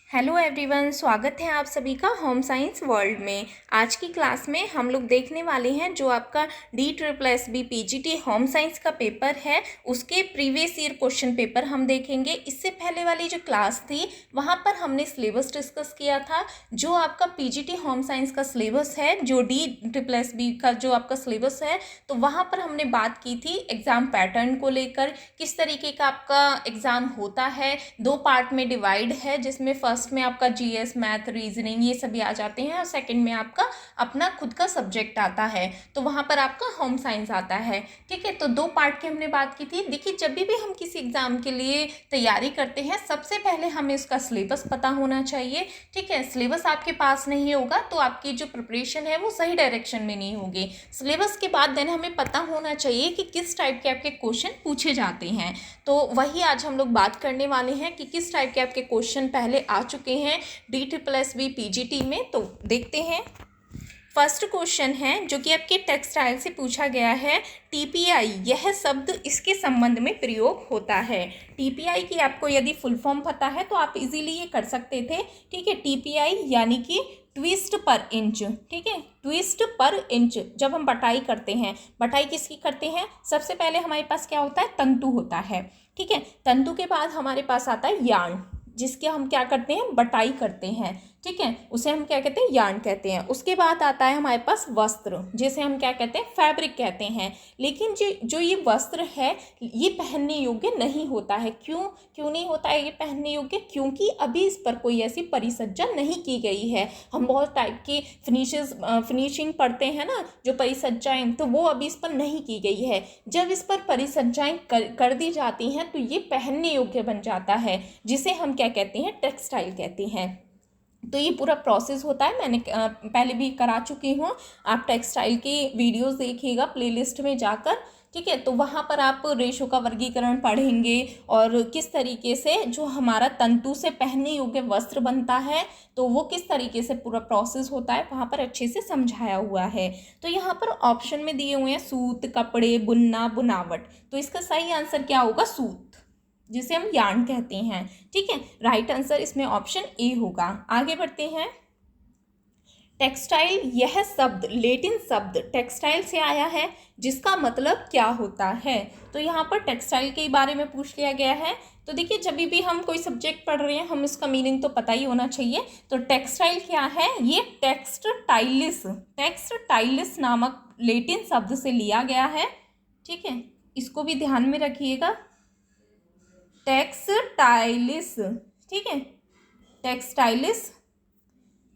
Hello everyone, स्वागत है आप सभी का होम साइंस वर्ल्ड में। आज की क्लास में हम लोग देखने वाले हैं जो आपका DSSB PGT होम साइंस का पेपर है उसके प्रीवियस ईयर क्वेश्चन पेपर हम देखेंगे। इससे पहले वाली जो क्लास थी वहाँ पर हमने सिलेबस डिस्कस किया था। जो आपका PGT होम साइंस का सिलेबस है, जो DSSB का जो आपका सिलेबस है, तो वहाँ पर हमने बात की थी एग्ज़ाम पैटर्न को लेकर, किस तरीके का आपका एग्ज़ाम होता है। 2 पार्ट में डिवाइड है, जिसमें फर्स्ट में आपका जीएस, मैथ, रीजनिंग ये सभी आ जाते हैं और सेकंड में आपका अपना खुद का सब्जेक्ट आता है, तो वहाँ पर आपका होम साइंस आता है। ठीक है, तो 2 पार्ट की हमने बात की थी। देखिए, जब भी हम किसी एग्जाम के लिए तैयारी करते हैं सबसे पहले हमें उसका सिलेबस पता होना चाहिए। ठीक है, सिलेबस आपके पास नहीं होगा तो आपकी जो प्रिपरेशन है वो सही डायरेक्शन में नहीं होगी। सिलेबस के बाद देन हमें पता होना चाहिए कि किस टाइप के आपके क्वेश्चन पूछे जाते हैं, तो वही आज हम लोग बात करने वाले हैं कि किस टाइप के आपके क्वेश्चन पहले आ चुके हैं DSSB PGT में। तो देखते हैं। फर्स्ट क्वेश्चन है जो कि आपके टेक्सटाइल से पूछा गया है। TPI यह शब्द इसके संबंध में प्रयोग होता है। TPI की आपको यदि फुल फॉर्म पता है तो आप इजीली ये कर सकते थे। ठीक है, TPI यानी कि ट्विस्ट पर इंच। ठीक है, ट्विस्ट पर इंच। जब हम बटाई करते हैं, बटाई किसकी करते हैं, सबसे पहले हमारे पास क्या होता है, तंतु होता है। ठीक है, तंतु के बाद हमारे पास आता है यार्न, जिसके हम क्या करते हैं, बटाई करते हैं। ठीक है, उसे हम क्या कहते हैं, यार्न कहते हैं। उसके बाद आता है हमारे पास वस्त्र, जिसे हम क्या कहते हैं, फैब्रिक कहते हैं। लेकिन जो ये वस्त्र है ये पहनने योग्य नहीं होता है। क्यों नहीं होता है ये पहनने योग्य, क्योंकि अभी इस पर कोई ऐसी परिसज्जा नहीं की गई है। हम बहुत टाइप की फिनिशिंग पढ़ते हैं ना, जो परिसज्जाएं, तो वो अभी इस पर नहीं की गई है। जब इस पर परिसज्जाएं कर दी जाती हैं तो ये पहनने योग्य बन जाता है, जिसे हम क्या कहते हैं, टेक्सटाइल कहते हैं। तो ये पूरा प्रोसेस होता है, मैंने पहले भी करा चुकी हूँ। आप टेक्सटाइल की वीडियोस देखिएगा प्लेलिस्ट में जाकर। ठीक है, तो वहाँ पर आप रेशों का वर्गीकरण पढ़ेंगे और किस तरीके से जो हमारा तंतु से पहनने योग्य वस्त्र बनता है तो वो किस तरीके से पूरा प्रोसेस होता है वहाँ पर अच्छे से समझाया हुआ है। तो यहाँ पर ऑप्शन में दिए हुए हैं सूत, कपड़े, बुनना, बुनावट। तो इसका सही आंसर क्या होगा, सूत, जिसे हम यार्न कहते हैं। ठीक है, राइट आंसर इसमें ऑप्शन ए होगा। आगे बढ़ते हैं। टेक्सटाइल यह शब्द लेटिन शब्द टेक्सटाइल से आया है, जिसका मतलब क्या होता है। तो यहाँ पर टेक्सटाइल के बारे में पूछ लिया गया है। तो देखिए, जब भी हम कोई सब्जेक्ट पढ़ रहे हैं हम इसका मीनिंग तो पता ही होना चाहिए। तो टेक्सटाइल क्या है, ये टेक्सटाइलिस नामक लेटिन शब्द से लिया गया है। ठीक है, इसको भी ध्यान में रखिएगा, टेक्सटाइलिस। ठीक है, टेक्सटाइलिस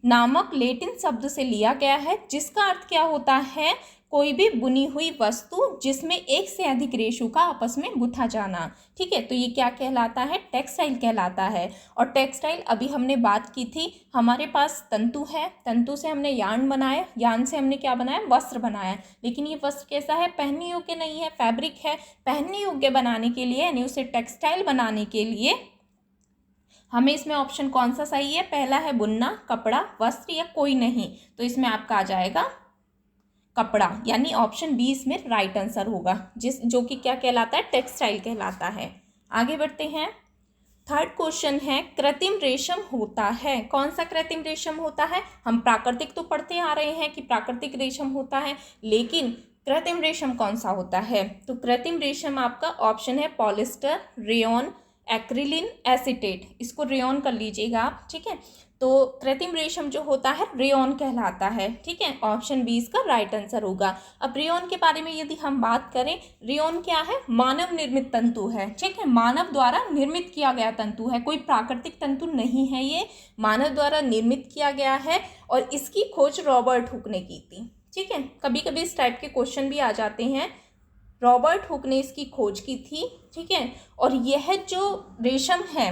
नामक लेटिन शब्द से लिया गया है, जिसका अर्थ क्या होता है, कोई भी बुनी हुई वस्तु जिसमें एक से अधिक रेशों का आपस में गुथा जाना। ठीक है, तो ये क्या कहलाता है, टेक्सटाइल कहलाता है। और टेक्सटाइल अभी हमने बात की थी, हमारे पास तंतु है, तंतु से हमने यार्न बनाया, यार्न से हमने क्या बनाया, वस्त्र बनाया। लेकिन ये वस्त्र कैसा है, पहनने योग्य नहीं है, फैब्रिक है। पहनने योग्य बनाने के लिए यानी उसे टेक्सटाइल बनाने के लिए हमें इसमें ऑप्शन कौन सा सही है, पहला है बुनना, कपड़ा, वस्त्र या कोई नहीं। तो इसमें आपका आ जाएगा कपड़ा, यानी ऑप्शन बी इसमें राइट आंसर होगा, जो कि क्या कहलाता है, टेक्सटाइल कहलाता है। आगे बढ़ते हैं। थर्ड क्वेश्चन है, कृत्रिम रेशम होता है, कौन सा कृत्रिम रेशम होता है। हम प्राकृतिक तो पढ़ते आ रहे हैं कि प्राकृतिक रेशम होता है, लेकिन कृत्रिम रेशम कौन सा होता है। तो कृत्रिम रेशम आपका ऑप्शन है पॉलिस्टर, रेयॉन, एक्रिलिन, एसीटेट। इसको रेयॉन कर लीजिएगा आप। ठीक है, तो कृत्रिम रेशम जो होता है रेयॉन कहलाता है। ठीक है, ऑप्शन बी इसका राइट आंसर होगा। अब रेयॉन के बारे में यदि हम बात करें, रेयॉन क्या है, मानव निर्मित तंतु है। ठीक है, मानव द्वारा निर्मित किया गया तंतु है, कोई प्राकृतिक तंतु नहीं है, ये मानव द्वारा निर्मित किया गया है और इसकी खोज रॉबर्ट हुक ने की थी। ठीक है, कभी कभी इस टाइप के क्वेश्चन भी आ जाते हैं, रॉबर्ट हुक ने इसकी खोज की थी। ठीक है, और यह जो रेशम है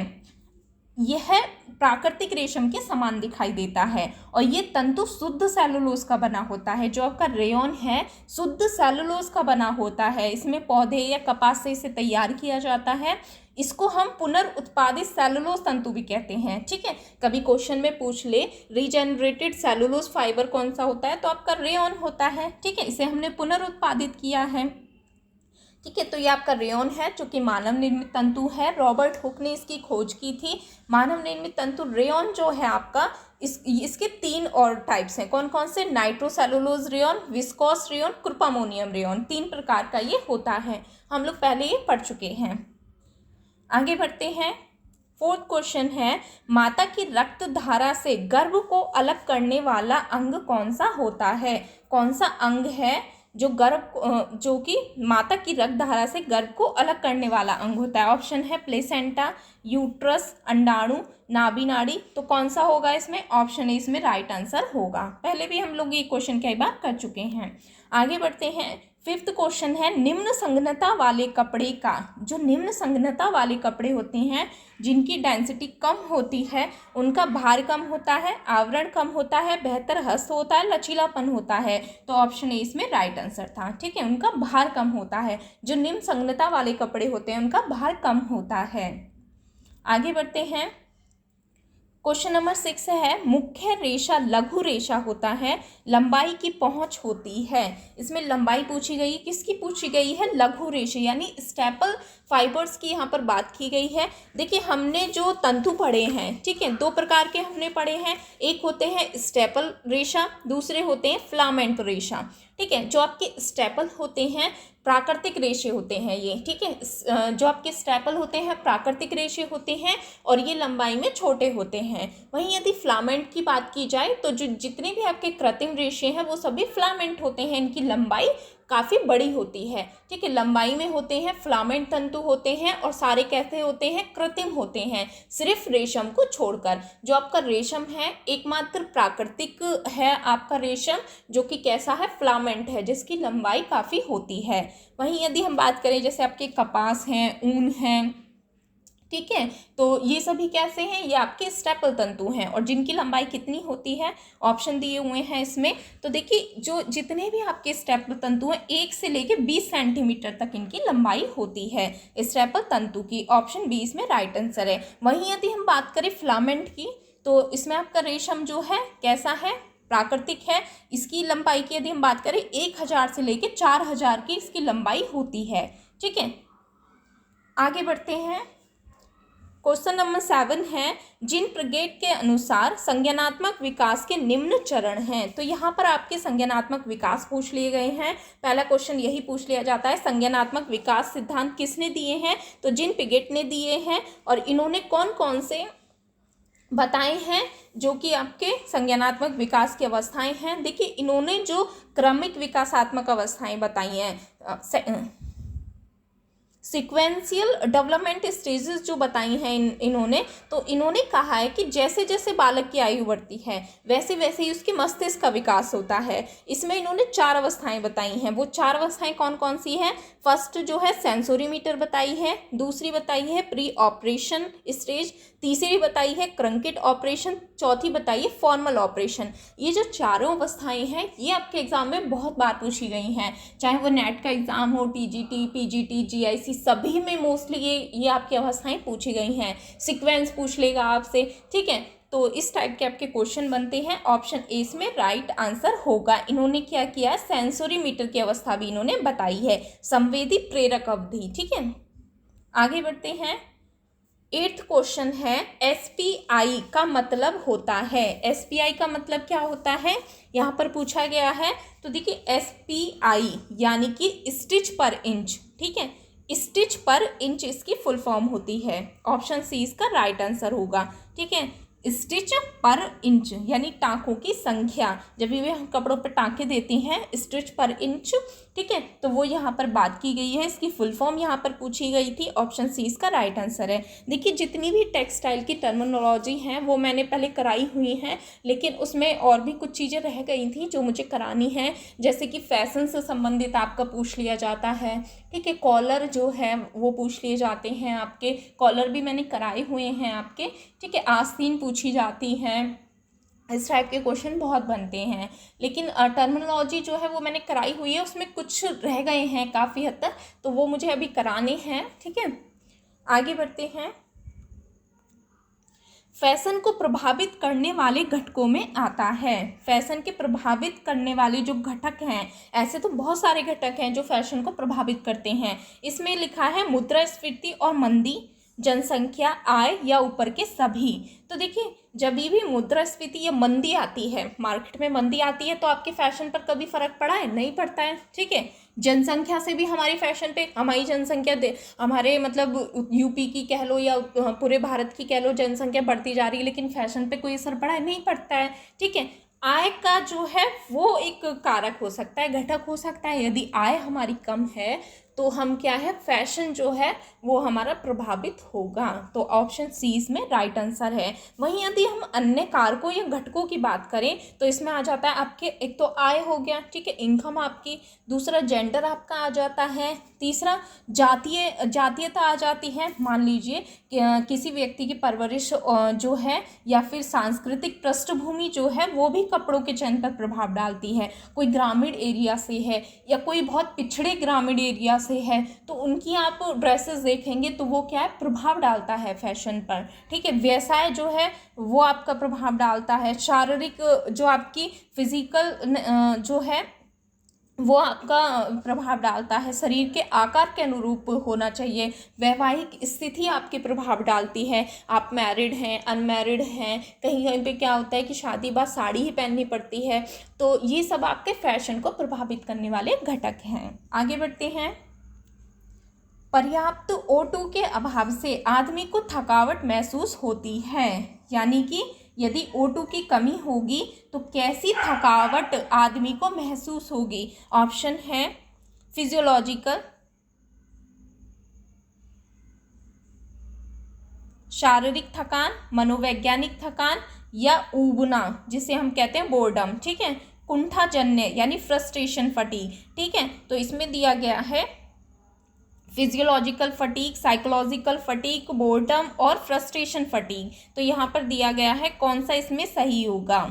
यह प्राकृतिक रेशम के समान दिखाई देता है और ये तंतु शुद्ध सेलुलोज का बना होता है। जो आपका रेयॉन है शुद्ध सेलुलोज का बना होता है, इसमें पौधे या कपास से इसे तैयार किया जाता है। इसको हम पुनर्उत्पादित सेलुलोज तंतु भी कहते हैं। ठीक है, कभी क्वेश्चन में पूछ ले रीजेनरेटेड सेलुलोज फाइबर कौन सा होता है, तो आपका रेयॉन होता है। ठीक है, इसे हमने पुनर्उत्पादित किया है। ठीक है। तो ये आपका रेयॉन है जो कि मानव निर्मित तंतु है। रॉबर्ट हुक ने इसकी खोज की थी। मानव निर्मित तंतु रेयॉन जो है आपका इसके 3 और टाइप्स हैं। कौन कौन से? Nitrocellulose rayon, viscose rayon, cuprammonium rayon, 3 प्रकार का ये होता है। हम लोग पहले ये पढ़ चुके हैं। आगे बढ़ते हैं। 4th क्वेश्चन है, माता की रक्त धारा से गर्भ को अलग करने वाला अंग कौन सा होता है? कौन सा अंग है जो कि माता की रक्त धारा से गर्भ को अलग करने वाला अंग होता है? ऑप्शन है प्लेसेंटा, यूट्रस, अंडाणु, नाभि नाड़ी। तो कौन सा होगा इसमें? ऑप्शन ए इसमें राइट आंसर होगा। पहले भी हम लोग ये क्वेश्चन कई बार कर चुके हैं। आगे बढ़ते हैं। 5th क्वेश्चन है, निम्न संघनता वाले कपड़े का, जो निम्न संघनता वाले कपड़े होते हैं जिनकी डेंसिटी कम होती है, उनका भार कम होता है, आवरण कम होता है, बेहतर हस्त होता है, लचीलापन होता है। तो ऑप्शन ए इसमें राइट आंसर था। ठीक है, उनका भार कम होता है। जो निम्न संघनता वाले कपड़े होते हैं उनका भार कम होता है। आगे बढ़ते हैं। क्वेश्चन नंबर 6 है, मुख्य रेशा लघु रेशा होता है, लंबाई की पहुंच होती है। इसमें लंबाई पूछी गई, किसकी पूछी गई है? लघु रेशा यानी स्टेपल फाइबर्स की यहाँ पर बात की गई है। देखिए, हमने जो तंतु पढ़े हैं, ठीक है, 2 प्रकार के हमने पढ़े हैं। एक होते हैं स्टेपल रेशा, दूसरे होते हैं फिलामेंट रेशा। ठीक है, जो आपके स्टेपल होते हैं प्राकृतिक रेशे होते हैं ये। ठीक है, जो आपके स्टेपल होते हैं प्राकृतिक रेशे होते हैं और ये लंबाई में छोटे होते हैं। वहीं यदि फिलामेंट की बात की जाए तो जो जितने भी आपके कृत्रिम रेशे हैं वो सभी फिलामेंट होते हैं। इनकी लंबाई काफ़ी बड़ी होती है। ठीक है, लंबाई में होते हैं, फिलामेंट तंतु होते हैं और सारे कैसे होते हैं? कृत्रिम होते हैं, सिर्फ रेशम को छोड़कर। जो आपका रेशम है एकमात्र प्राकृतिक है आपका रेशम, जो कि कैसा है? फिलामेंट है, जिसकी लंबाई काफ़ी होती है। वहीं यदि हम बात करें जैसे आपके कपास हैं, ऊन हैं, ठीक है, तो ये सभी कैसे हैं? ये आपके स्टेपल तंतु हैं और जिनकी लंबाई कितनी होती है? ऑप्शन दिए हुए हैं इसमें। तो देखिए, जो जितने भी आपके स्टेपल तंतु हैं 1 से लेकर 20 सेंटीमीटर तक इनकी लंबाई होती है स्टेपल तंतु की। ऑप्शन बी इसमें राइट आंसर है। वहीं यदि हम बात करें फिलामेंट की, तो इसमें आपका रेशम जो है कैसा है? प्राकृतिक है। इसकी लंबाई की यदि हम बात करें 1000 से लेकर 4000 की इसकी लंबाई होती है। ठीक है, आगे बढ़ते हैं। क्वेश्चन नंबर 7 है, जिन प्रगेट के अनुसार संज्ञानात्मक विकास के निम्न चरण हैं। तो यहाँ पर आपके संज्ञानात्मक विकास पूछ लिए गए हैं। पहला क्वेश्चन यही पूछ लिया जाता है, संज्ञानात्मक विकास सिद्धांत किसने दिए हैं? तो जिन प्रगेट ने दिए हैं। और इन्होंने कौन कौन से बताए हैं जो कि आपके संज्ञानात्मक विकास की अवस्थाएं हैं? देखिए, इन्होंने जो क्रमिक विकासात्मक अवस्थाएं बताई हैं, सीक्वेंशियल डेवलपमेंट स्टेजेस जो बताई हैं इन्होंने, तो इन्होंने कहा है कि जैसे जैसे बालक की आयु बढ़ती है वैसे वैसे ही उसके मस्तिष्क का विकास होता है। इसमें इन्होंने 4 अवस्थाएं बताई हैं। वो 4 अवस्थाएं कौन कौन सी हैं? फर्स्ट जो है सेंसोरीमीटर बताई है, दूसरी बताई है प्री ऑपरेशन स्टेज, तीसरी बताई है क्रंकिट ऑपरेशन, चौथी बताई है फॉर्मल ऑपरेशन। ये जो चारों अवस्थाएं हैं ये आपके एग्जाम में बहुत बार पूछी गई हैं, चाहे वो नेट का एग्जाम हो, टीजीटी, पीजीटी, जीआईसी, सभी में मोस्टली ये आपकी अवस्थाएं पूछी गई हैं। सीक्वेंस पूछ लेगा आपसे। ठीक है, तो इस टाइप के आपके क्वेश्चन बनते हैं। ऑप्शन ए इसमें राइट आंसर होगा। इन्होंने क्या किया है? सेंसोरी मीटर की अवस्था भी इन्होंने बताई है, संवेदी प्रेरक अवधि। ठीक है, आगे बढ़ते हैं। 8th क्वेश्चन है, एसपीआई का मतलब होता है। एसपीआई का मतलब क्या होता है यहाँ पर पूछा गया है। तो देखिए, एसपीआई यानी कि स्टिच पर इंच। ठीक है, स्टिच पर इंच इसकी फुल फॉर्म होती है। ऑप्शन सी इसका राइट आंसर होगा। ठीक है, स्टिच पर इंच यानी टाँकों की संख्या। जब भी हम कपड़ों पर टाँके देते हैं स्टिच पर इंच, ठीक है, तो वो यहाँ पर बात की गई है। इसकी फुल फॉर्म यहाँ पर पूछी गई थी। ऑप्शन सी इसका राइट आंसर है। देखिए, जितनी भी टेक्सटाइल की टर्मिनोलॉजी हैं वो मैंने पहले कराई हुई हैं, लेकिन उसमें और भी कुछ चीज़ें रह गई थी जो मुझे करानी है। जैसे कि फैशन से संबंधित आपका पूछ लिया जाता है। ठीक है, कॉलर जो है वो पूछ लिए जाते हैं आपके, कॉलर भी मैंने कराए हुए हैं आपके। ठीक है, आस्तीन पूछी जाती हैं। इस टाइप के क्वेश्चन बहुत बनते हैं, लेकिन टर्मिनोलॉजी जो है वो मैंने कराई हुई है, उसमें कुछ रह गए हैं काफ़ी हद तक, तो वो मुझे अभी कराने हैं। ठीक है, आगे बढ़ते हैं। फैशन को प्रभावित करने वाले घटकों में आता है। फैशन के प्रभावित करने वाले जो घटक हैं, ऐसे तो बहुत सारे घटक हैं जो फैशन को प्रभावित करते हैं। इसमें लिखा है मुद्रास्फीति और मंदी, जनसंख्या, आय या ऊपर के सभी। तो देखिए, जब भी मुद्रास्फीति या मंदी आती है, मार्केट में मंदी आती है, तो आपके फैशन पर कभी फर्क पड़ा है? नहीं पड़ता है। ठीक है, जनसंख्या से भी हमारी फैशन पे, हमारी जनसंख्या हमारे मतलब यूपी की कह लो या पूरे भारत की कह लो, जनसंख्या बढ़ती जा रही है, लेकिन फैशन पे कोई असर पड़ा है? नहीं पड़ता है। ठीक है, आय का जो है वो एक कारक हो सकता है, घटक हो सकता है। यदि आय हमारी कम है तो हम क्या है, फैशन जो है वो हमारा प्रभावित होगा। तो ऑप्शन सी इसमें राइट आंसर है। वहीं यदि हम अन्य कारकों या घटकों की बात करें तो इसमें आ जाता है आपके, एक तो आय हो गया, ठीक है, इनकम आपकी, दूसरा जेंडर आपका आ जाता है, तीसरा जातीयता आ जाती है। मान लीजिए किसी व्यक्ति की परवरिश जो है या फिर सांस्कृतिक पृष्ठभूमि जो है वो भी कपड़ों के चयन पर प्रभाव डालती है। कोई ग्रामीण एरिया से है या कोई बहुत पिछड़े ग्रामीण एरिया से है, तो उनकी आप ड्रेसेस देखेंगे तो वो क्या है, प्रभाव डालता है फैशन पर। ठीक है, व्यवसाय जो है वो आपका प्रभाव डालता है। शारीरिक जो आपकी फिजिकल जो है वो आपका प्रभाव डालता है। शरीर के आकार के अनुरूप होना चाहिए। वैवाहिक स्थिति आपके प्रभाव डालती है। आप मैरिड हैं, अनमैरिड हैं, कहीं कहीं पे क्या होता है कि शादी बाद साड़ी ही पहननी पड़ती है। तो ये सब आपके फैशन को प्रभावित करने वाले घटक हैं। आगे बढ़ते हैं। पर्याप्त O2 के अभाव से आदमी को थकावट महसूस होती है। यानी कि यदि O2 की कमी होगी तो कैसी थकावट आदमी को महसूस होगी? ऑप्शन है फिजियोलॉजिकल, शारीरिक थकान, मनोवैज्ञानिक थकान या ऊबना जिसे हम कहते हैं बोर्डम। ठीक है, कुंठाजन्य यानी फ्रस्ट्रेशन फटीग। ठीक है, तो इसमें दिया गया है physiological fatigue, psychological fatigue, boredom और फ्रस्ट्रेशन फटीग। तो यहाँ पर दिया गया है कौन सा इसमें सही होगा।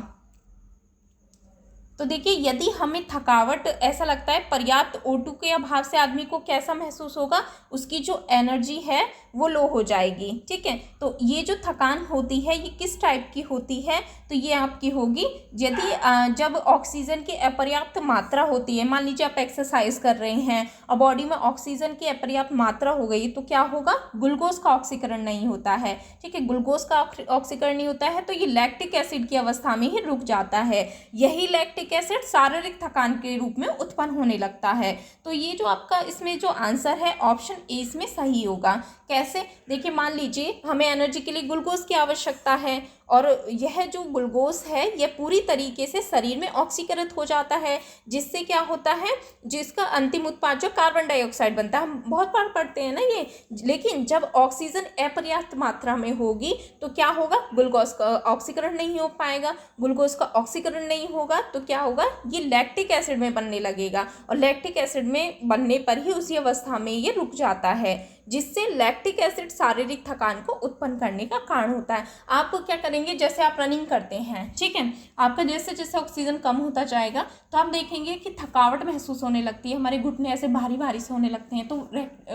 तो देखिए, यदि हमें थकावट ऐसा लगता है पर्याप्त O2 के अभाव से आदमी को कैसा महसूस होगा, उसकी जो एनर्जी है वो लो हो जाएगी। ठीक है, तो ये जो थकान होती है ये किस टाइप की होती है? तो ये आपकी होगी यदि जब ऑक्सीजन की अपर्याप्त मात्रा होती है। मान लीजिए आप एक्सरसाइज कर रहे हैं और बॉडी में ऑक्सीजन की अपर्याप्त मात्रा हो गई तो क्या होगा, ग्लूकोज का ऑक्सीकरण नहीं होता है। ठीक है, ग्लूकोज का ऑक्सीकरण नहीं होता है तो ये लैक्टिक एसिड की अवस्था में ही रुक जाता है। यही लैक्टिक एसिड शारीरिक थकान के रूप में उत्पन्न होने लगता है। तो ये जो आपका इसमें जो आंसर है ऑप्शन ए इसमें सही होगा। कैसे? देखिए, मान लीजिए हमें एनर्जी के लिए ग्लूकोज की आवश्यकता है और यह जो ग्लूकोज है यह पूरी तरीके से शरीर में ऑक्सीकृत हो जाता है, जिससे क्या होता है, जिसका अंतिम उत्पाद जो कार्बन डाइऑक्साइड बनता है। हम बहुत बार पढ़ते हैं ना ये। लेकिन जब ऑक्सीजन अपर्याप्त मात्रा में होगी तो क्या होगा, ग्लूकोज का ऑक्सीकरण नहीं हो पाएगा। ग्लूकोज का ऑक्सीकरण नहीं होगा तो क्या होगा, ये लैक्टिक एसिड में बनने लगेगा और लैक्टिक एसिड में बनने पर ही उसी अवस्था में ये रुक जाता है, जिससे लैक्टिक एसिड शारीरिक थकान को उत्पन्न करने का कारण होता है। आप क्या करेंगे, जैसे आप रनिंग करते हैं, ठीक है, आपका जैसे जैसे ऑक्सीजन कम होता जाएगा तो आप देखेंगे कि थकावट महसूस होने लगती है, हमारे घुटने ऐसे भारी भारी से होने लगते हैं। तो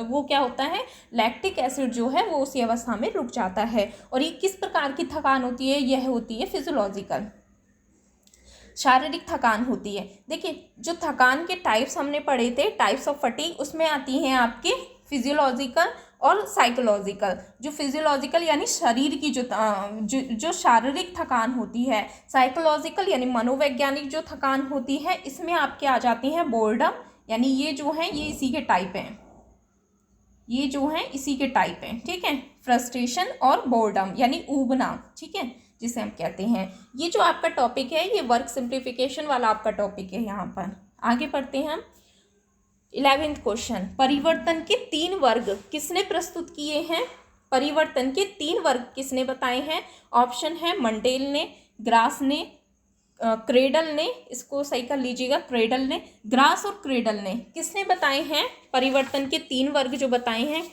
वो क्या होता है, लैक्टिक एसिड जो है वो उसी अवस्था में रुक जाता है। और ये किस प्रकार की थकान होती है, यह होती है फिजियोलॉजिकल, शारीरिक थकान होती है। देखिए, जो थकान के टाइप्स हमने पढ़े थे, टाइप्स ऑफ फटीग, उसमें आती हैं आपके फिजियोलॉजिकल और साइकोलॉजिकल। जो फिजियोलॉजिकल यानी शरीर की जो शारीरिक थकान होती है, साइकोलॉजिकल यानी मनोवैज्ञानिक जो थकान होती है, इसमें आपके आ जाती हैं बोर्डम, यानी ये जो है ये इसी के टाइप हैं, ये जो है इसी के टाइप हैं। ठीक है, फ्रस्ट्रेशन और बोर्डम यानी ऊबना, ठीक है, जिसे हम कहते हैं। ये जो आपका टॉपिक है ये वर्क सिंप्लीफिकेशन वाला आपका टॉपिक है। यहाँ पर आगे पढ़ते हैं हम 11th क्वेश्चन। परिवर्तन के 3 वर्ग किसने प्रस्तुत किए हैं? परिवर्तन के 3 वर्ग किसने बताए हैं? ऑप्शन है मंडेल ने, ग्रास ने, क्रेडल ने। इसको सही कर लीजिएगा, क्रेडल ने, ग्रास और क्रेडल ने किसने बताए हैं परिवर्तन के 3 वर्ग जो बताए हैं?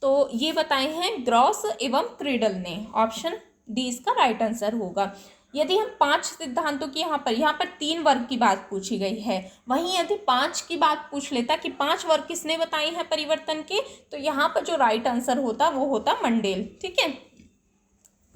तो ये बताए हैं ग्रास एवं क्रेडल ने। ऑप्शन डी इसका राइट आंसर होगा। यदि हम 5 सिद्धांतों की यहाँ पर 3 वर्ग की बात पूछी गई है, वहीं यदि 5 की बात पूछ लेता कि 5 वर्ग किसने बताए हैं परिवर्तन के, तो यहाँ पर जो राइट आंसर होता वो होता मंडेल। ठीक है,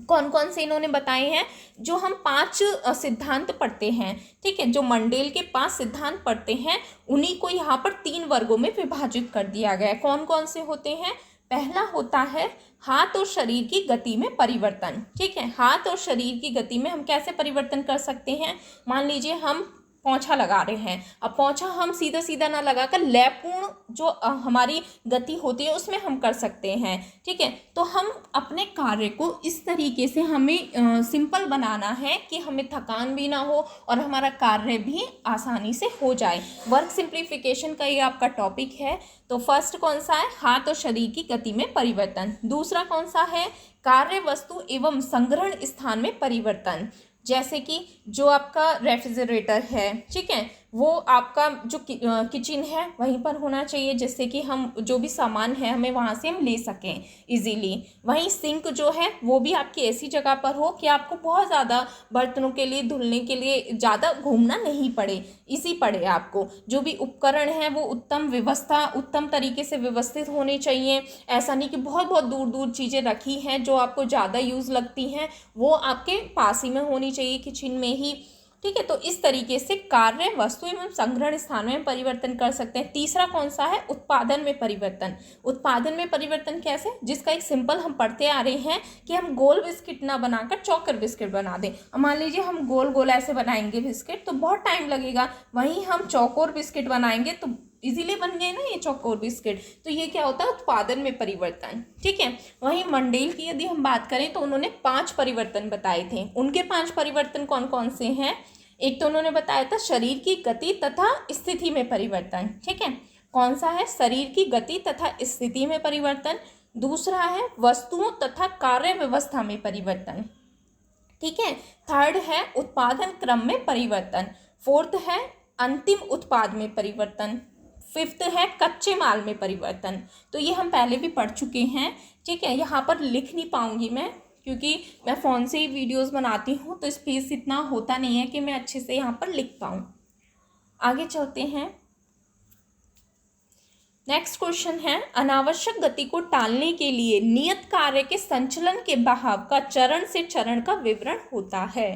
कौन कौन से इन्होंने बताए हैं, जो हम 5 सिद्धांत पढ़ते हैं, ठीक है, जो मंडेल के 5 सिद्धांत पढ़ते हैं उन्हीं को यहाँ पर 3 वर्गों में विभाजित कर दिया गया है। कौन कौन से होते हैं? पहला होता है हाथ और शरीर की गति में परिवर्तन, ठीक है। हाथ और शरीर की गति में हम कैसे परिवर्तन कर सकते हैं? मान लीजिए हम पोंछा लगा रहे हैं, अब पोंछा हम सीधा सीधा ना लगाकर लयपूर्ण जो हमारी गति होती है उसमें हम कर सकते हैं, ठीक है। तो हम अपने कार्य को इस तरीके से हमें सिंपल बनाना है कि हमें थकान भी ना हो और हमारा कार्य भी आसानी से हो जाए। वर्क सिंप्लीफिकेशन का ये आपका टॉपिक है। तो फर्स्ट कौन सा है? हाथ और शरीर की गति में परिवर्तन। दूसरा कौन सा है? कार्य वस्तु एवं संग्रहण स्थान में परिवर्तन। जैसे कि जो आपका रेफ्रिजरेटर है, ठीक है, वो आपका जो किचन है वहीं पर होना चाहिए, जिससे कि हम जो भी सामान है हमें वहाँ से हम ले सकें इजीली। वहीं सिंक जो है वो भी आपकी ऐसी जगह पर हो कि आपको बहुत ज़्यादा बर्तनों के लिए धुलने के लिए ज़्यादा घूमना नहीं पड़े, इजी पड़े आपको। जो भी उपकरण है वो उत्तम तरीके से व्यवस्थित होने चाहिए। ऐसा नहीं कि बहुत बहुत दूर दूर चीज़ें रखी हैं जो आपको ज़्यादा यूज़ लगती हैं, वो आपके पास ही में होनी चाहिए, किचन में ही, ठीक है। तो इस तरीके से कार्य वस्तु एवं संग्रहण स्थान में परिवर्तन कर सकते हैं। तीसरा कौन सा है? उत्पादन में परिवर्तन। उत्पादन में परिवर्तन कैसे? जिसका एक सिंपल हम पढ़ते आ रहे हैं कि हम गोल बिस्किट ना बनाकर चौकर बिस्किट बना दें। मान लीजिए हम गोल गोल ऐसे बनाएंगे बिस्किट तो बहुत टाइम लगेगा, वहीं हम चौकोर बिस्किट बनाएंगे तो इजीली बन गए ना ये चौकोर बिस्किट। तो ये क्या होता है? उत्पादन में परिवर्तन, ठीक है। वहीं मंडेल की यदि हम बात करें तो उन्होंने 5 परिवर्तन बताए थे। उनके 5 परिवर्तन कौन कौन से हैं? एक तो उन्होंने बताया था शरीर की गति तथा स्थिति में परिवर्तन, ठीक है। कौन सा है? शरीर की गति तथा स्थिति में परिवर्तन। दूसरा है वस्तुओं तथा कार्य व्यवस्था में परिवर्तन, ठीक है। थर्ड है उत्पादन क्रम में परिवर्तन। फोर्थ है अंतिम उत्पाद में परिवर्तन। फिफ्थ है कच्चे माल में परिवर्तन। तो ये हम पहले भी पढ़ चुके हैं, ठीक है। यहाँ पर लिख नहीं पाऊंगी मैं, क्योंकि मैं फ़ोन से ही वीडियोस बनाती हूँ तो स्पेस इतना होता नहीं है कि मैं अच्छे से यहाँ पर लिख पाऊँ। आगे चलते हैं। नेक्स्ट क्वेश्चन है, अनावश्यक गति को टालने के लिए नियत कार्य के संचलन के बहाव का चरण से चरण का विवरण होता है।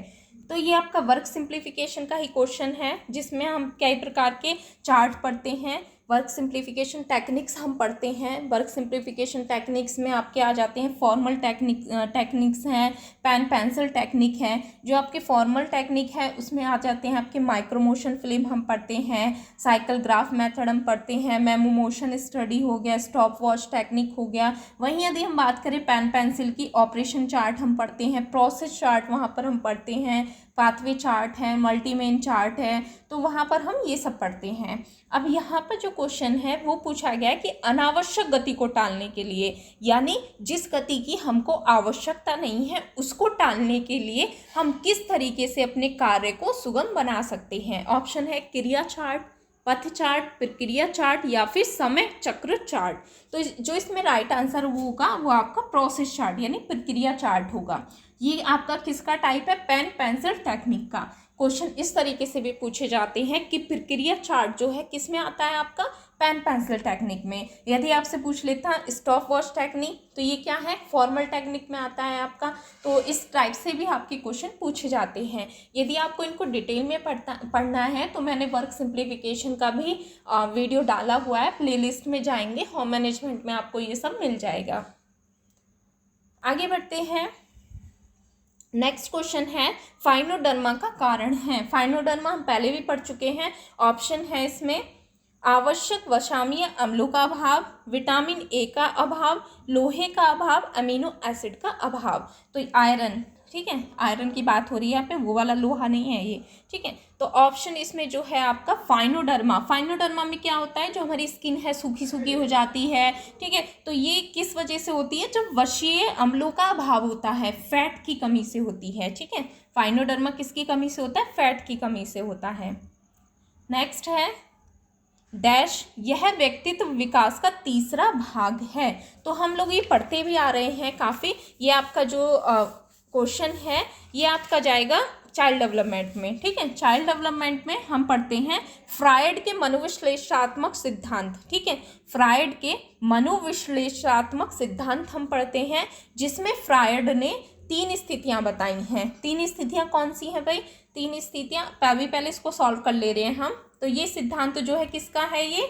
तो ये आपका वर्क सिंप्लीफिकेशन का ही क्वेश्चन है, जिसमें हम कई प्रकार के चार्ट पढ़ते हैं। वर्क सिंप्लीफिकेशन टेक्निक्स हम पढ़ते हैं। वर्क सिंप्लीफिकेशन टेक्निक्स में आपके आ जाते हैं फॉर्मल टेक्निक्स हैं, पेन पेंसिल टेक्निक है। जो आपके फॉर्मल टेक्निक है उसमें आ जाते हैं आपके माइक्रो मोशन फिल्म हम पढ़ते हैं, साइकिल ग्राफ मेथड हम पढ़ते हैं, मेमो मोशन स्टडी हो गया, स्टॉप वॉच टेक्निक हो गया। वहीं यदि हम बात करें पेन पेंसिल की, ऑपरेशन चार्ट हम पढ़ते हैं, प्रोसेस चार्ट वहाँ पर हम पढ़ते हैं, पाथवे चार्ट है, मल्टीमेन चार्ट है, तो वहाँ पर हम ये सब पढ़ते हैं। अब यहाँ पर जो क्वेश्चन है वो पूछा गया है कि अनावश्यक गति को टालने के लिए, यानी जिस गति की हमको आवश्यकता नहीं है उसको टालने के लिए हम किस तरीके से अपने कार्य को सुगम बना सकते हैं। ऑप्शन है क्रिया चार्ट, पथ चार्ट, प्रक्रिया चार्ट या फिर समय चक्र चार्ट। तो जो इसमें राइट आंसर होगा वो आपका प्रोसेस चार्ट यानी प्रक्रिया चार्ट होगा। ये आपका किसका टाइप है? पेन पेंसिल टेक्निक का। क्वेश्चन इस तरीके से भी पूछे जाते हैं कि प्रक्रिया चार्ट जो है किस में आता है? आपका पेन पेंसिल टेक्निक में। यदि आपसे पूछ लेता स्टॉप वॉच टेक्निक तो ये क्या है? फॉर्मल टेक्निक में आता है आपका। तो इस टाइप से भी आपके क्वेश्चन पूछे जाते हैं। यदि आपको इनको डिटेल में पढ़ना है तो मैंने वर्क सिंप्लीफिकेशन का भी वीडियो डाला हुआ है, प्लेलिस्ट में जाएंगे, होम मैनेजमेंट में आपको ये सब मिल जाएगा। आगे बढ़ते हैं। नेक्स्ट क्वेश्चन है फाइनोडर्मा का कारण है। फाइनोडर्मा हम पहले भी पढ़ चुके हैं। ऑप्शन है इसमें आवश्यक वसामीय अम्लों का अभाव, विटामिन ए का अभाव, लोहे का अभाव, अमीनो एसिड का अभाव। तो आयरन, ठीक है, आयरन की बात हो रही है यहाँ पे, वो वाला लोहा नहीं है ये, ठीक है। तो ऑप्शन इसमें जो है आपका फाइनोडर्मा। फाइनोडर्मा में क्या होता है? जो हमारी स्किन है सूखी सूखी हो जाती है, ठीक है। तो ये किस वजह से होती है? जब वसीय अम्लों का अभाव होता है, फैट की कमी से होती है, ठीक है। फाइनोडर्मा किसकी कमी से होता है? फैट की कमी से होता है। नेक्स्ट है डैश, यह व्यक्तित्व विकास का तीसरा भाग है। तो हम लोग ये पढ़ते भी आ रहे हैं काफ़ी। ये आपका जो क्वेश्चन है ये आपका जाएगा चाइल्ड डेवलपमेंट में, ठीक है। चाइल्ड डेवलपमेंट में हम पढ़ते हैं फ्रायड के मनोविश्लेषणात्मक सिद्धांत, ठीक है। फ्रायड के मनोविश्लेषणात्मक सिद्धांत हम पढ़ते हैं, जिसमें फ्रायड ने 3 स्थितियां बताई हैं। 3 स्थितियां कौन सी हैं भाई? 3 स्थितियां पहले इसको सॉल्व कर ले रहे हैं हम। तो ये सिद्धांत जो है किसका है? ये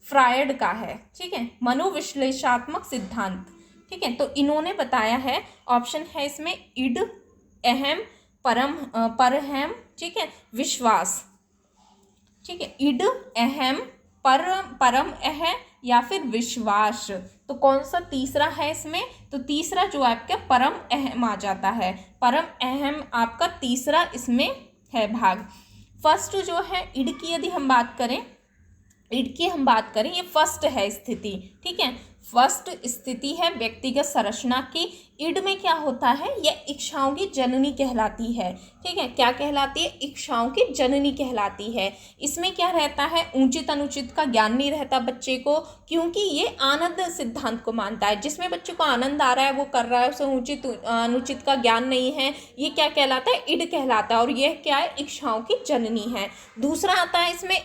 फ्रायड का है, ठीक है, मनोविश्लेषणात्मक सिद्धांत, ठीक है। तो इन्होंने बताया है, ऑप्शन है इसमें इड, अहम, परहम, ठीक है, विश्वास, ठीक है, इड, अहम, परम अह या फिर विश्वास। तो कौन सा तीसरा है इसमें? तो तीसरा जो आपका परम अहम आ जाता है, परम अहम आपका तीसरा इसमें है भाग। फर्स्ट जो है इड की यदि हम बात करें, ये फर्स्ट है स्थिति, ठीक है, फर्स्ट स्थिति है व्यक्तिगत संरचना की। इड में क्या होता है? यह इच्छाओं की जननी कहलाती है, ठीक है, क्या कहलाती है? इच्छाओं की जननी कहलाती है। इसमें क्या रहता है? उचित अनुचित का ज्ञान नहीं रहता बच्चे को, क्योंकि ये आनंद सिद्धांत को मानता है। जिसमें बच्चे को आनंद आ रहा है वो कर रहा है, उसे उचित अनुचित का ज्ञान नहीं है, ये क्या कहलाता है? इड कहलाता है। और यह क्या है? इच्छाओं की जननी है। दूसरा आता है इसमें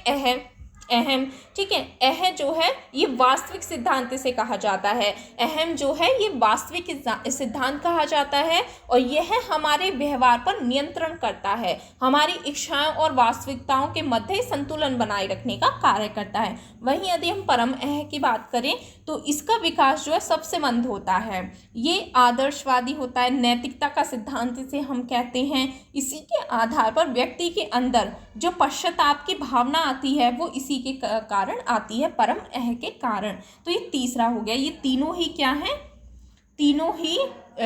अहम, ठीक है, अह जो है ये वास्तविक सिद्धांत से कहा जाता है। अहम जो है ये वास्तविक सिद्धांत कहा जाता है और यह हमारे व्यवहार पर नियंत्रण करता है, हमारी इच्छाओं और वास्तविकताओं के मध्य संतुलन बनाए रखने का कार्य करता है। वहीं यदि हम परम अह की बात करें तो इसका विकास जो है सबसे मंद होता है, ये आदर्शवादी होता है, नैतिकता का सिद्धांत इसे हम कहते हैं। इसी के आधार पर व्यक्ति के अंदर जो पश्चाताप की भावना आती है वो इसी के कारण आती है, परम अह के कारण। तो ये तीसरा हो गया। ये तीनों ही क्या हैं? तीनों ही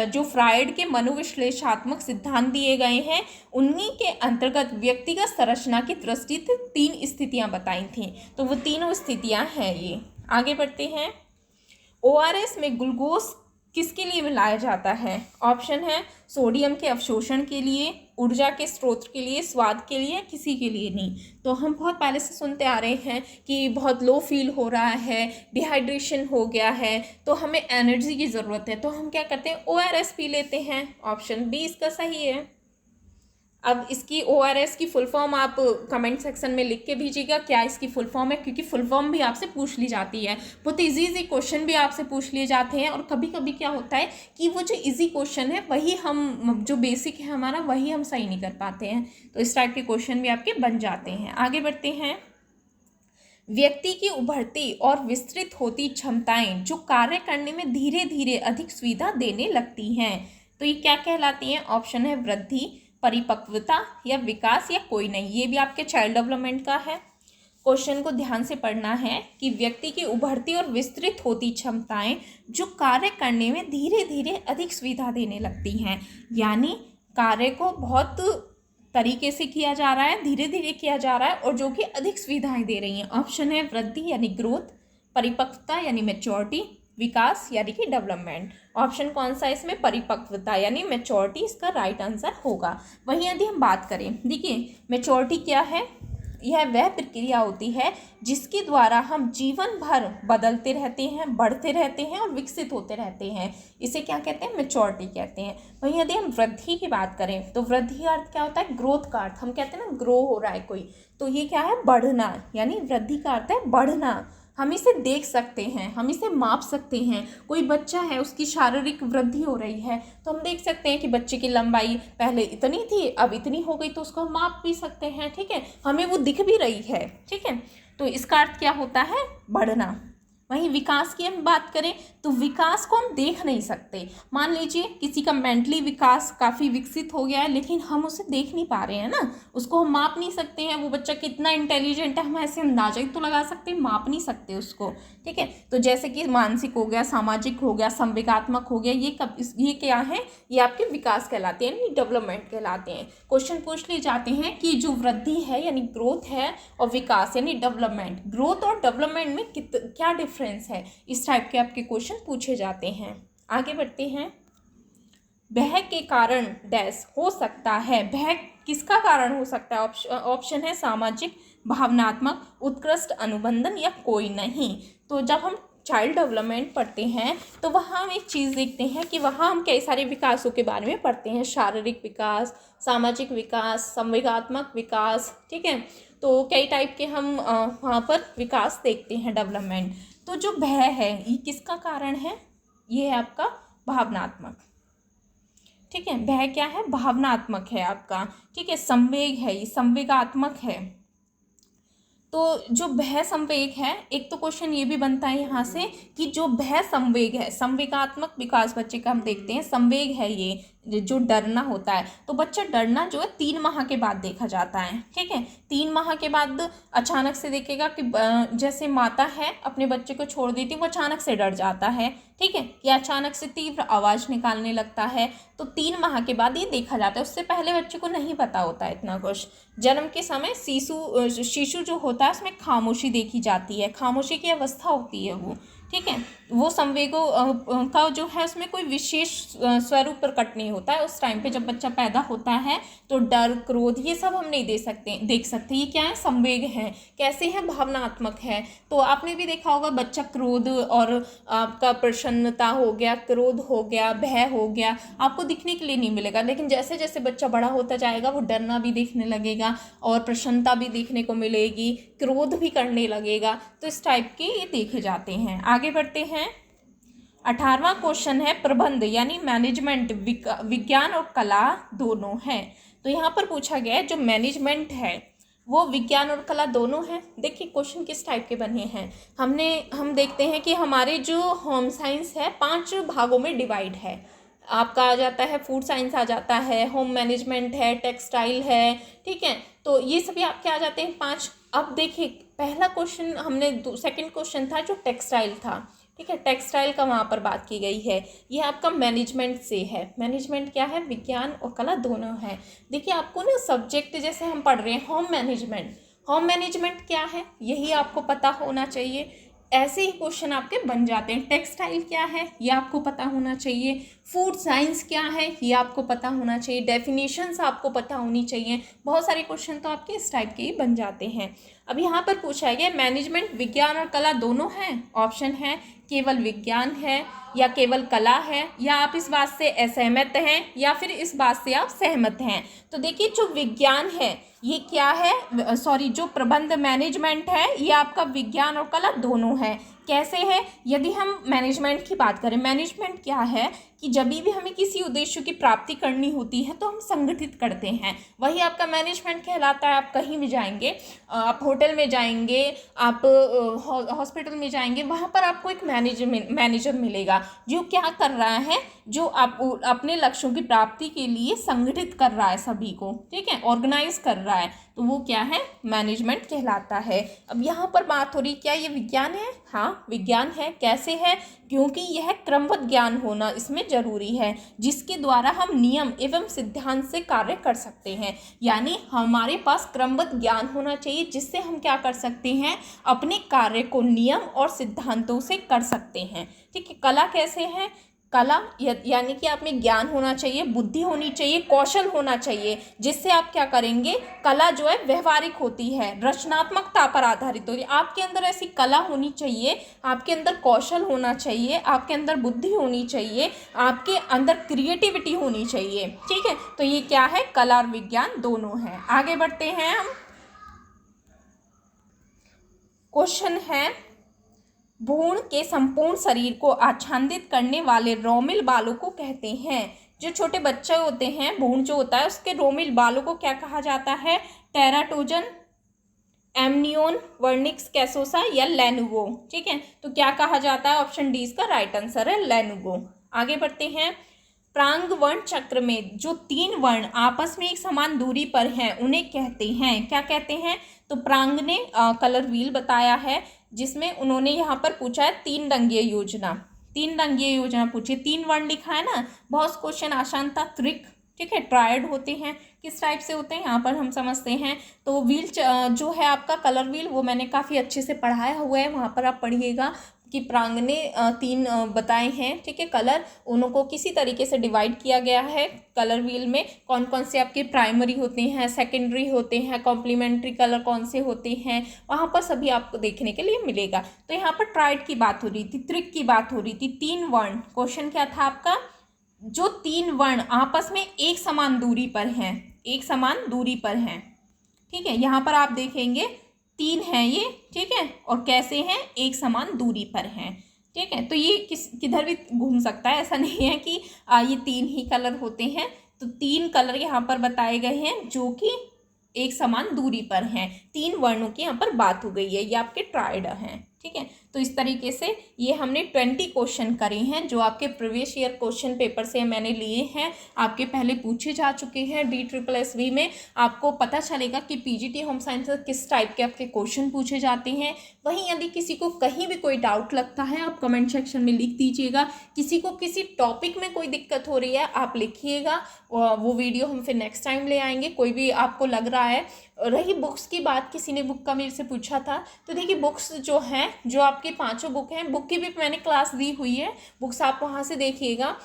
जो फ्रायड के मनोविश्लेषणात्मक सिद्धांत दिए गए हैं उन्हीं के अंतर्गत व्यक्तिगत संरचना की दृष्टि से 3 स्थितियां बताई थी। तो वो तीनों स्थितियां हैं ये। आगे बढ़ते हैं। ORS में ग्लूकोज किसके लिए मिलाया जाता है? ऑप्शन है सोडियम के अवशोषण के लिए, ऊर्जा के स्रोत के लिए, स्वाद के लिए, किसी के लिए नहीं। तो हम बहुत पहले से सुनते आ रहे हैं कि बहुत लो फील हो रहा है, डिहाइड्रेशन हो गया है, तो हमें एनर्जी की ज़रूरत है, तो हम क्या करते हैं? ORS पी लेते हैं। ऑप्शन बी इसका सही है। अब इसकी ORS की फुल फॉर्म आप कमेंट सेक्शन में लिख के भेजिएगा क्या इसकी फुल फॉर्म है, क्योंकि फुल फॉर्म भी आपसे पूछ ली जाती है। बहुत इजी क्वेश्चन भी आपसे पूछ लिए जाते हैं और कभी कभी क्या होता है कि वो जो इजी क्वेश्चन है वही हम, जो बेसिक है हमारा, वही हम सही नहीं कर पाते हैं। तो इस टाइप के क्वेश्चन भी आपके बन जाते हैं। आगे बढ़ते हैं। व्यक्ति की उभरती और विस्तृत होती क्षमताएं जो कार्य करने में धीरे धीरे अधिक सुविधा देने लगती हैं, तो ये क्या कहलाती हैं? ऑप्शन है वृद्धि, परिपक्वता या विकास या कोई नहीं। ये भी आपके चाइल्ड डेवलपमेंट का है। क्वेश्चन को ध्यान से पढ़ना है कि व्यक्ति की उभरती और विस्तृत होती क्षमताएं जो कार्य करने में धीरे धीरे अधिक सुविधा देने लगती हैं, यानी कार्य को बहुत तरीके से किया जा रहा है, धीरे धीरे किया जा रहा है और जो कि अधिक सुविधाएं दे रही हैं। ऑप्शन है वृद्धि यानी ग्रोथ, परिपक्वता यानी मैच्योरिटी, विकास यानी कि डेवलपमेंट। ऑप्शन कौन सा है इसमें? परिपक्वता यानी मैच्योरिटी इसका राइट आंसर होगा। वहीं यदि हम बात करें, देखिए मैच्योरिटी क्या है? यह वह प्रक्रिया होती है जिसके द्वारा हम जीवन भर बदलते रहते हैं, बढ़ते रहते हैं और विकसित होते रहते हैं। इसे क्या कहते हैं? मैच्योरिटी कहते हैं। वहीं यदि हम वृद्धि की बात करें तो वृद्धि का अर्थ क्या होता है? ग्रोथ का अर्थ। हम कहते हैं ना ग्रो हो रहा है कोई, तो ये क्या है? बढ़ना, यानी वृद्धि का अर्थ है बढ़ना। हम इसे देख सकते हैं, हम इसे माप सकते हैं। कोई बच्चा है, उसकी शारीरिक वृद्धि हो रही है तो हम देख सकते हैं कि बच्चे की लंबाई पहले इतनी थी अब इतनी हो गई, तो उसको हम माप भी सकते हैं, ठीक है, हमें वो दिख भी रही है, ठीक है। तो इसका अर्थ क्या होता है? बढ़ना। वहीं विकास की हम बात करें तो विकास को हम देख नहीं सकते। मान लीजिए किसी का मेंटली विकास काफ़ी विकसित हो गया है लेकिन हम उसे देख नहीं पा रहे हैं ना, उसको हम माप नहीं सकते हैं। वो बच्चा कितना इंटेलिजेंट है हम ऐसे अंदाजा ही तो लगा सकते हैं, माप नहीं सकते उसको, ठीक है। तो जैसे कि मानसिक हो गया, सामाजिक हो गया, संवेगात्मक हो गया, ये क्या है? ये आपके विकास कहलाते हैं, यानी डेवलपमेंट कहलाते हैं। क्वेश्चन पूछ लिए जाते हैं कि जो वृद्धि है यानी ग्रोथ है और विकास यानी डेवलपमेंट, ग्रोथ और डेवलपमेंट में क्या डिफरेंस है, इस टाइप के आपके क्वेश्चन पूछे जाते हैं। आगे बढ़ते हैं। भय के कारण डैश हो सकता है। भय किसका कारण हो सकता है? ऑप्शन है सामाजिक, भावनात्मक, उत्कृष्ट अनुबंधन या कोई नहीं। तो जब हम चाइल्ड डेवलपमेंट पढ़ते हैं तो वहाँ हम एक चीज़ देखते हैं कि वहाँ हम कई सारे विकासों के बारे में पढ़ते हैं, शारीरिक विकास, सामाजिक विकास, संवेगात्मक विकास, ठीक है। तो कई टाइप के हम वहाँ पर विकास देखते हैं, डेवलपमेंट। तो जो भय है ये किसका कारण है? ये है आपका भावनात्मक। ठीक है। भय क्या है? भावनात्मक है आपका, ठीक है। संवेग है, ये संवेगात्मक है। तो जो भय संवेग है, एक तो क्वेश्चन ये भी बनता है यहाँ से कि जो भय संवेग है, संवेगात्मक विकास बच्चे का हम देखते हैं, संवेग है ये जो डरना होता है, तो बच्चा डरना जो है 3 माह के बाद देखा जाता है, ठीक है। 3 माह के बाद अचानक से देखेगा कि जैसे माता है अपने बच्चे को छोड़ देती, वो अचानक से डर जाता है, ठीक है, या अचानक से तीव्र आवाज़ निकालने लगता है, तो 3 माह के बाद ये देखा जाता है। उससे पहले बच्चे को नहीं पता होता है इतना कुछ। जन्म के समय शिशु जो होता है उसमें खामोशी देखी जाती है, खामोशी की अवस्था होती है वो, ठीक है। वो संवेगों का जो है उसमें कोई विशेष स्वरूप प्रकट नहीं होता है उस टाइम पे जब बच्चा पैदा होता है। तो डर, क्रोध, ये सब हम नहीं देख सकते। ये क्या है? संवेग है। कैसे है? भावनात्मक है। तो आपने भी देखा होगा बच्चा क्रोध और आपका प्रसन्नता हो गया, क्रोध हो गया, भय हो गया, आपको दिखने के लिए नहीं मिलेगा, लेकिन जैसे जैसे बच्चा बड़ा होता जाएगा वो डरना भी दिखने लगेगा और प्रसन्नता भी देखने को मिलेगी, क्रोध भी करने लगेगा। तो इस टाइप के ये देखे जाते हैं। आगे बढ़ते हैं। 18वां क्वेश्चन है प्रबंध यानी मैनेजमेंट, विज्ञान और कला दोनों है। तो यहाँ पर पूछा गया है जो मैनेजमेंट है वो विज्ञान और कला दोनों है। देखिए क्वेश्चन किस टाइप के बने हैं। हम देखते हैं कि हमारे जो होम साइंस है 5 भागों में डिवाइड है। आपका आ जाता है फूड साइंस, आ जाता है होम मैनेजमेंट है, टेक्सटाइल है, ठीक है। तो ये सभी आपके आ जाते हैं 5। अब देखिए पहला क्वेश्चन हमने सेकंड क्वेश्चन था जो टेक्सटाइल था, ठीक है, टेक्सटाइल का वहाँ पर बात की गई है। ये आपका मैनेजमेंट से है। मैनेजमेंट क्या है? विज्ञान और कला दोनों है। देखिए आपको ना सब्जेक्ट जैसे हम पढ़ रहे हैं होम मैनेजमेंट क्या है यही आपको पता होना चाहिए। ऐसे ही क्वेश्चन आपके बन जाते हैं। टेक्सटाइल क्या है ये आपको पता होना चाहिए। फूड साइंस क्या है ये आपको पता होना चाहिए। डेफिनेशंस आपको पता होनी चाहिए। बहुत सारे क्वेश्चन तो आपके इस टाइप के ही बन जाते हैं। अब यहाँ पर पूछा गया मैनेजमेंट विज्ञान और कला दोनों हैं। ऑप्शन है केवल विज्ञान है या केवल कला है, या आप इस बात से असहमत हैं या फिर इस बात से आप सहमत हैं। तो देखिए जो विज्ञान है ये क्या है, जो प्रबंध मैनेजमेंट है ये आपका विज्ञान और कला दोनों है। कैसे है? यदि हम मैनेजमेंट की बात करें, मैनेजमेंट क्या है कि जब भी हमें किसी उद्देश्य की प्राप्ति करनी होती है तो हम संगठित करते हैं, वही आपका मैनेजमेंट कहलाता है। आप कहीं भी जाएंगे, आप होटल में जाएंगे, आप हॉस्पिटल में जाएंगे, वहाँ पर आपको एक मैनेजर मिलेगा जो क्या कर रहा है, जो आप अपने लक्ष्यों की प्राप्ति के लिए संगठित कर रहा है सभी को, ठीक है, ऑर्गेनाइज कर रहा है, तो वो क्या है? मैनेजमेंट कहलाता है। अब यहाँ पर बात हो रही क्या ये विज्ञान है? हाँ विज्ञान है। कैसे है? क्योंकि यह क्रमबद्ध ज्ञान होना इसमें जरूरी है जिसके द्वारा हम नियम एवं सिद्धांत से कार्य कर सकते हैं। यानी हमारे पास क्रमबद्ध ज्ञान होना चाहिए जिससे हम क्या कर सकते हैं? अपने कार्य को नियम और सिद्धांतों से कर सकते हैं, ठीक है। कला कैसे है? कला यानी कि आप में ज्ञान होना चाहिए, बुद्धि होनी चाहिए, कौशल होना चाहिए, जिससे आप क्या करेंगे? कला जो है व्यवहारिक होती है, रचनात्मकता पर आधारित होती है। आपके अंदर ऐसी कला होनी चाहिए, आपके अंदर कौशल होना चाहिए, आपके अंदर बुद्धि होनी चाहिए, आपके अंदर क्रिएटिविटी होनी चाहिए, ठीक है। तो ये क्या है? कला और विज्ञान दोनों है। आगे बढ़ते हैं हम। क्वेश्चन है भ्रूण के संपूर्ण शरीर को आच्छादित करने वाले रोमिल बालों को कहते हैं। जो छोटे बच्चे होते हैं, भ्रूण जो होता है उसके रोमिल बालों को क्या कहा जाता है? टेराटोजन, एमनियोन, वर्निक्स कैसोसा या लेनुगो, ठीक है। तो क्या कहा जाता है? ऑप्शन डी इसका राइट आंसर है, लेनुगो। आगे बढ़ते हैं। प्रांग वर्ण चक्र में जो 3 वर्ण आपस में एक समान दूरी पर हैं उन्हें कहते हैं, क्या कहते हैं? तो प्रांग ने कलर व्हील बताया है जिसमें उन्होंने यहाँ पर पूछा है 3 रंगीय योजना। 3 रंगीय योजना पूछी, 3 वर्ण लिखा है ना, बहुत क्वेश्चन आसान था। त्रिक, ठीक है, ट्रायड होते हैं, किस टाइप से होते हैं यहाँ पर हम समझते हैं। तो व्हील जो है आपका कलर व्हील वो मैंने काफ़ी अच्छे से पढ़ाया हुआ है, वहाँ पर आप पढ़िएगा कि प्रांग ने 3 बताए हैं, ठीक है। कलर उनको किसी तरीके से डिवाइड किया गया है। कलर व्हील में कौन कौन से आपके प्राइमरी होते हैं, सेकेंडरी होते हैं, कॉम्प्लीमेंट्री कलर कौन से होते हैं, वहाँ पर सभी आपको देखने के लिए मिलेगा। तो यहाँ पर ट्राइड की बात हो रही थी, त्रिक की बात हो रही थी, 3 वर्ण। क्वेश्चन क्या था आपका? जो 3 वर्ण आपस में एक समान दूरी पर हैं, एक समान दूरी पर हैं, ठीक है। यहाँ पर आप देखेंगे 3 हैं ये, ठीक है, और कैसे हैं? एक समान दूरी पर हैं। ठीक है। तो ये किधर भी घूम सकता है, ऐसा नहीं है कि ये 3 ही कलर होते हैं। तो 3 कलर यहाँ पर बताए गए हैं जो कि एक समान दूरी पर हैं। 3 वर्णों की यहाँ पर बात हो गई है, ये आपके ट्राइड हैं। ठीक है, तो इस तरीके से ये हमने 20 क्वेश्चन करे हैं जो आपके प्रीवियस ईयर क्वेश्चन पेपर से मैंने लिए हैं, आपके पहले पूछे जा चुके हैं। DSSB में आपको पता चलेगा कि PGT होम साइंस में किस टाइप के आपके क्वेश्चन पूछे जाते हैं। वहीं यदि किसी को कहीं भी कोई डाउट लगता है आप कमेंट सेक्शन में लिख दीजिएगा। किसी को किसी टॉपिक में कोई दिक्कत हो रही है आप लिखिएगा, वो वीडियो हम फिर नेक्स्ट टाइम ले आएंगे। कोई भी आपको लग रहा है, रही बुक्स की बात, किसी ने बुक का मेरे से पूछा था, तो देखिए बुक्स जो हैं, जो आपकी 5 बुक हैं, बुक की भी मैंने क्लास दी हुई है। बुक्स आप वहाँ से देखिएगा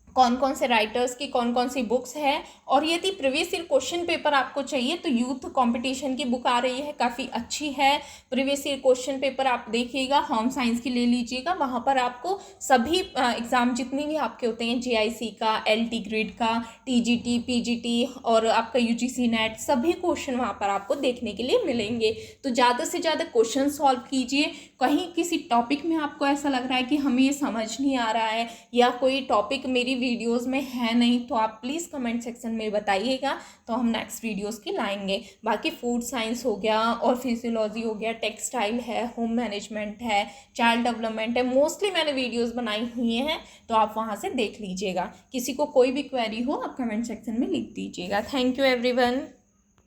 कौन कौन से राइटर्स की कौन कौन सी बुक्स है। और यदि प्रीवियस ईयर क्वेश्चन पेपर आपको चाहिए तो यूथ कंपटीशन की बुक आ रही है, काफ़ी अच्छी है। प्रीवियस ईयर क्वेश्चन पेपर आप देखिएगा, होम साइंस की ले लीजिएगा, वहाँ पर आपको सभी एग्ज़ाम जितने भी आपके होते हैं, JIC का, LT ग्रेड का, TGT, PGT और आपका UGC नेट, सभी क्वेश्चन वहाँ पर आपको देखने के लिए मिलेंगे। तो ज़्यादा से ज़्यादा क्वेश्चन सॉल्व कीजिए। कहीं किसी टॉपिक में आपको ऐसा लग रहा है कि हमें ये समझ नहीं आ रहा है या कोई टॉपिक मेरी वीडियोस में है नहीं, तो आप प्लीज़ कमेंट सेक्शन में बताइएगा, तो हम नेक्स्ट वीडियोस की लाएंगे। बाकी फूड साइंस हो गया और फिजियोलॉजी हो गया, टेक्सटाइल है, होम मैनेजमेंट है, चाइल्ड डेवलपमेंट है, मोस्टली मैंने वीडियोस बनाई हुई हैं, तो आप वहाँ से देख लीजिएगा। किसी को कोई भी क्वेरी हो आप कमेंट सेक्शन में लिख दीजिएगा। Thank you everyone.